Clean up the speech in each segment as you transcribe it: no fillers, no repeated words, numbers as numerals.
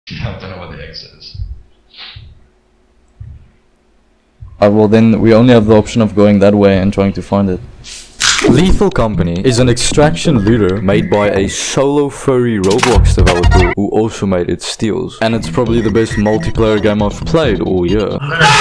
I don't know what the exit is. Well then, we only have the option of going that way and trying to find it. Lethal Company is an extraction looter made by a solo furry Roblox developer who also made its steals. And it's probably the best multiplayer game I've played all year.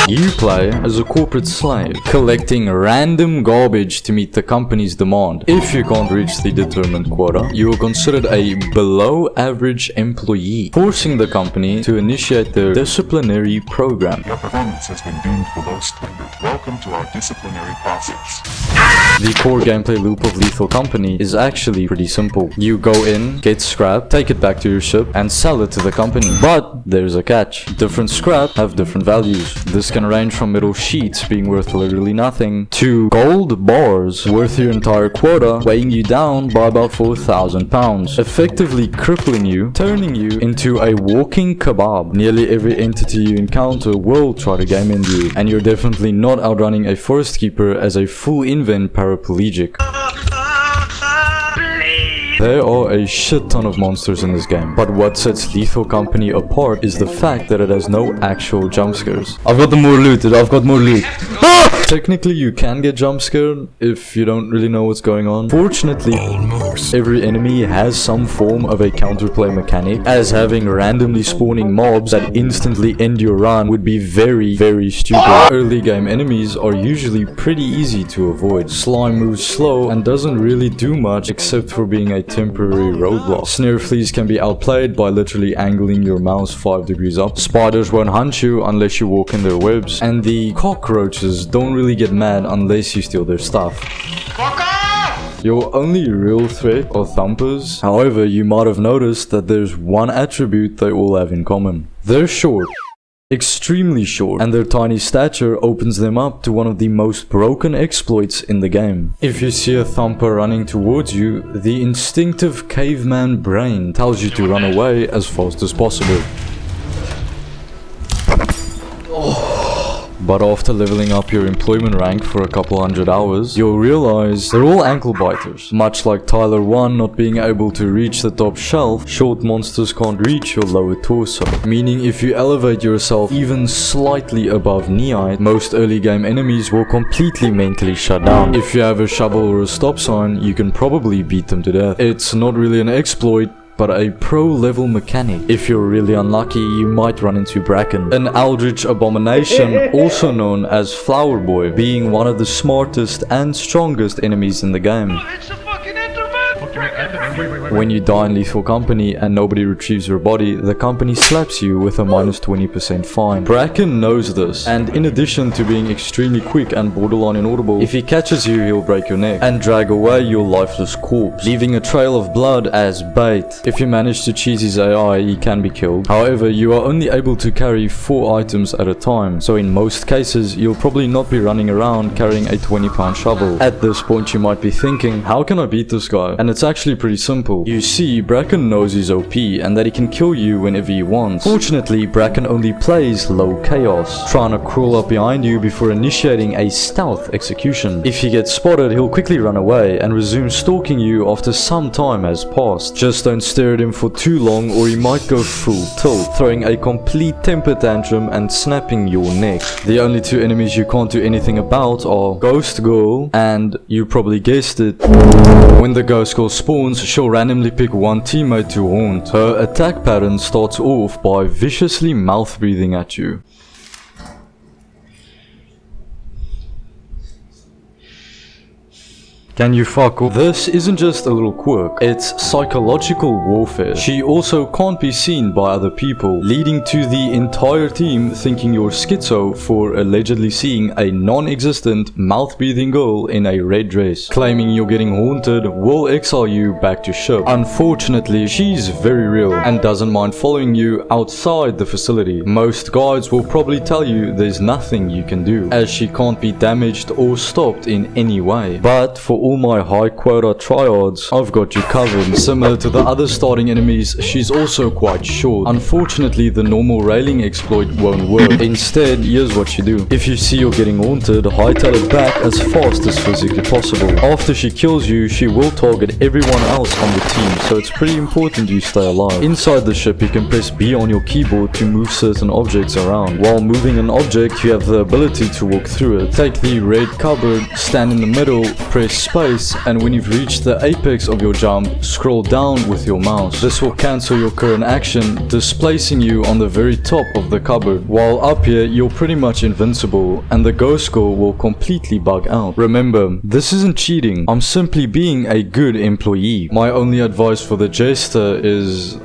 You play as a corporate slave, collecting random garbage to meet the company's demand. If you can't reach the determined quota, you are considered a below average employee, forcing the company to initiate their disciplinary program. Your performance has been deemed below standard. Welcome to our disciplinary process. The core gameplay loop of Lethal Company is actually pretty simple. You go in, get scrap, take it back to your ship, and sell it to the company. But there's a catch. Different scrap have different values. This can range from metal sheets being worth literally nothing, to gold bars worth your entire quota, weighing you down by about 4,000 pounds, effectively crippling you, turning you into a walking kebab. Nearly every entity you encounter will try to game end you, and you're definitely not outrunning a forest keeper as a full invent paraplegic. There are a shit ton of monsters in this game, but what sets Lethal Company apart is the fact that it has no actual jump scares. I've got more loot, I've got more loot. Technically you can get jump scared if you don't really know what's going on. Fortunately, every enemy has some form of a counterplay mechanic, as having randomly spawning mobs that instantly end your run would be very stupid. Early game enemies are usually pretty easy to avoid. Slime moves slow and doesn't really do much except for being a temporary roadblock. Snare fleas can be outplayed by literally angling your mouse 5 degrees up. Spiders won't hunt you unless you walk in their webs, and the cockroaches don't really get mad unless you steal their stuff. Your only real threat are thumpers. However, you might have noticed that there's one attribute they all have in common. They're short. Extremely short, and their tiny stature opens them up to one of the most broken exploits in the game. If you see a thumper running towards you, the instinctive caveman brain tells you to run away as fast as possible. But after leveling up your employment rank for a couple hundred hours, you'll realize they're all ankle biters. Much like Tyler 1 not being able to reach the top shelf, short monsters can't reach your lower torso. Meaning if you elevate yourself even slightly above knee height, most early game enemies will completely mentally shut down. If you have a shovel or a stop sign, you can probably beat them to death. It's not really an exploit, but a pro-level mechanic. If you're really unlucky, you might run into Bracken, an eldritch abomination also known as Flower Boy, being one of the smartest and strongest enemies in the game. When you die in Lethal Company and nobody retrieves your body, the company slaps you with a minus 20% fine. Bracken knows this, and in addition to being extremely quick and borderline inaudible, if he catches you, he'll break your neck and drag away your lifeless corpse, leaving a trail of blood as bait. If you manage to cheese his AI, he can be killed. However, you are only able to carry 4 items at a time, so in most cases, you'll probably not be running around carrying a 20-pound shovel. At this point, you might be thinking, how can I beat this guy? And it's actually pretty simple. You see, Bracken knows he's OP and that he can kill you whenever he wants. Fortunately, Bracken only plays low chaos, trying to crawl up behind you before initiating a stealth execution. If he gets spotted, he'll quickly run away and resume stalking you after some time has passed. Just don't stare at him for too long or he might go full tilt, throwing a complete temper tantrum and snapping your neck. The only 2 enemies you can't do anything about are Ghost Girl and, you probably guessed it, when the Ghost Girl spawns, she'll randomly pick one teammate to haunt. Her attack pattern starts off by viciously mouth breathing at you. Can you fuck off? This isn't just a little quirk, it's psychological warfare. She also can't be seen by other people, leading to the entire team thinking you're schizo for allegedly seeing a non-existent, mouth-breathing girl in a red dress. Claiming you're getting haunted will exile you back to ship. Unfortunately, she's very real and doesn't mind following you outside the facility. Most guides will probably tell you there's nothing you can do, as she can't be damaged or stopped in any way. But for all my high quota tryhards, I've got you covered. Similar to the other starting enemies, she's also quite short. Unfortunately, the normal railing exploit won't work. Instead, here's what you do. If you see you're getting haunted, hightail it back as fast as physically possible. After she kills you, she will target everyone else on the team, so it's pretty important you stay alive. Inside the ship, you can press B on your keyboard to move certain objects around. While moving an object, you have the ability to walk through it. Take the red cupboard, stand in the middle, press space, and when you've reached the apex of your jump, scroll down with your mouse. This will cancel your current action, displacing you on the very top of the cupboard. While up here, you're pretty much invincible, and the ghost score will completely bug out. Remember, this isn't cheating, I'm simply being a good employee. My only advice for the jester is,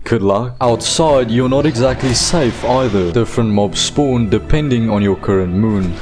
good luck. Outside, you're not exactly safe either. Different mobs spawn depending on your current moon.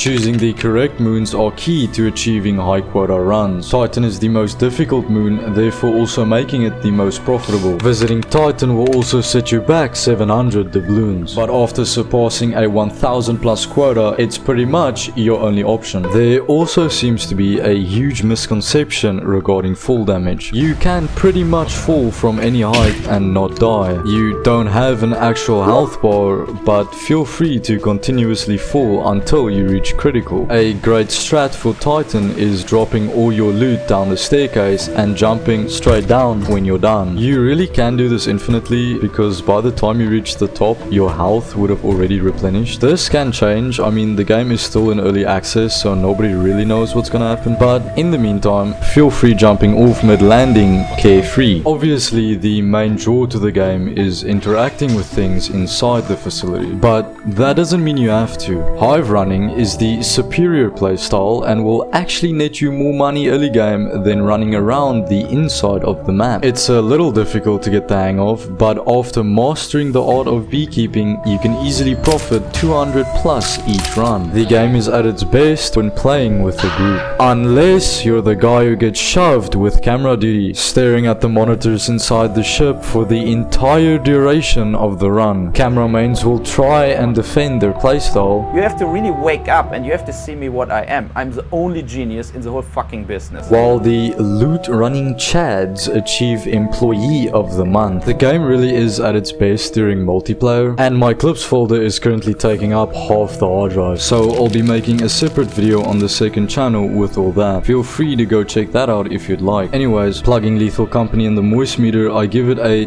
Choosing the correct moons are key to achieving high quota runs. Titan is the most difficult moon, therefore also making it the most profitable. Visiting Titan will also set you back 700 doubloons, but after surpassing a 1000 plus quota, it's pretty much your only option. There also seems to be a huge misconception regarding fall damage. You can pretty much fall from any height and not die. You don't have an actual health bar, but feel free to continuously fall until you reach critical. A great strat for Titan is dropping all your loot down the staircase and jumping straight down when you're done. You really can do this infinitely, because by the time you reach the top, your health would have already replenished. This can change. I mean, the game is still in early access, so nobody really knows what's gonna happen, but in the meantime, feel free jumping off mid-landing carefree. Obviously, the main draw to the game is interacting with things inside the facility, but that doesn't mean you have to. Hive running is the superior playstyle and will actually net you more money early game than running around the inside of the map. It's a little difficult to get the hang of, but after mastering the art of beekeeping, you can easily profit 200 plus each run. The game is at its best when playing with a group, unless you're the guy who gets shoved with camera duty, staring at the monitors inside the ship for the entire duration of the run. Cameramains will try and defend their playstyle. You have to really wake up and you have to see me what I am. I'm the only genius in the whole fucking business. While the loot running chads achieve employee of the month. The game really is at its best during multiplayer, and my clips folder is currently taking up half the hard drive, so I'll be making a separate video on the second channel with all that. Feel free to go check that out if you'd like. Anyways, plugging Lethal Company in the moist meter, I give it a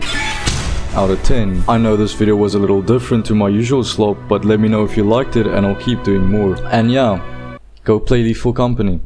out of 10. I know this video was a little different to my usual slop, but let me know if you liked it and I'll keep doing more. And yeah, go play Lethal Company.